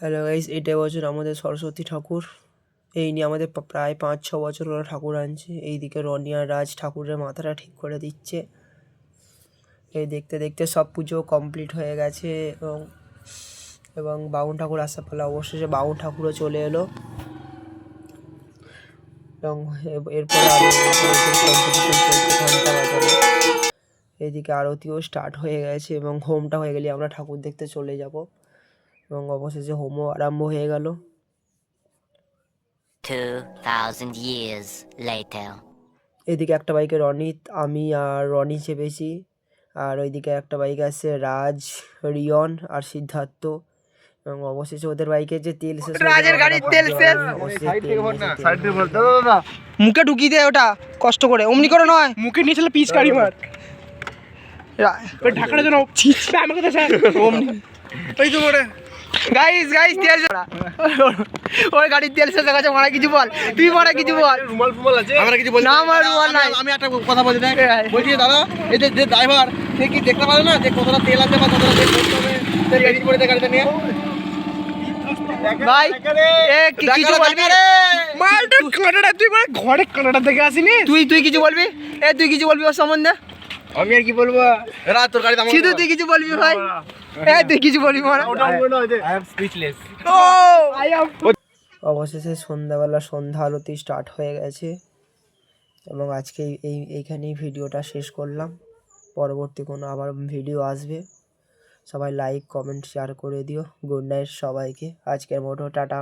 Hello guys, এটাই বছর আমাদের সরস্বতী ঠাকুর। এই নিয়ে আমাদের প্রায় 5-6 বছর হলো ঠাকুর আনছে। এইদিকে রনি আর রাজ ঠাকুরের মাথাটা ঠিক করে দিচ্ছে। এই দেখতে দেখতে সব পুজো কমপ্লিট হয়ে গেছে এবং বাউন ঠাকুর আসার ফলে অবশেষে বাউন ঠাকুরও চলে এলো। এবং এরপরে এইদিকে আরতিও স্টার্ট হয়ে গেছে এবং হোমটা হয়ে গেলে আমরা ঠাকুর দেখতে চলে যাব এবং অবশেষে হোমও আরম্ভ হয়ে গেল। 2000 years later. এদিকে একটা বাইকে রনিত, আমি আর রনি চেপেছি, আর ওইদিকে একটা বাইক আছে রাজ, রিয়ন আর সিদ্ধার্থ। এবং অবশেষে ওদের বাইকে যে তেল শেষ, রাজের গাড়ির তেল শেষ। মুখে ঢুকিয়ে দে ওটা কষ্ট করে, অমনি করে নয়, মুখে নিয়ে চলে পিচ কাড়ি মার ঢাকাটা যেন আমাকে তো অমনি ওই তো মোড়ে গাইস তেল ওই গাড়ির তেল শেষ গেছে। মারা কিছু বল, তুই মারা কিছু বল। রুমাল ফুমাল আছে? আমরা কিছু বলি না, আমার রুমাল নাই। আমি একটা কথা বলি, দেখ বলছি দাদা, এই যে ড্রাইভার সে কি দেখতে পারে না যে কতটা তেল আছে বা কতটা তেল করতে হবে, তেল রেডি করে দে গাড়িটা নিয়ে। ভাই কিছু বলবি? মালটা কানাডা, তুই মানে ঘরে কানাডা থেকে আসিনি তুই কিছু বলবি? তুই কিছু বলবি ওর সম্বন্ধে? আমি আর কি বলবো, রাত তোর গাড়িতে শুধু তুই কিছু বলবি ভাই? তুই কিছু বলবি? অবশেষে সন্ধ্যাবেলা সন্ধ্যা আরতি স্টার্ট হয়ে গেছে এবং আজকে এইখানেই ভিডিওটা শেষ করলাম। পরবর্তী কোনো আবার ভিডিও আসবে। সবাই লাইক কমেন্ট শেয়ার করে দিও। গুড নাইট সবাইকে। আজকের মতো টাটা।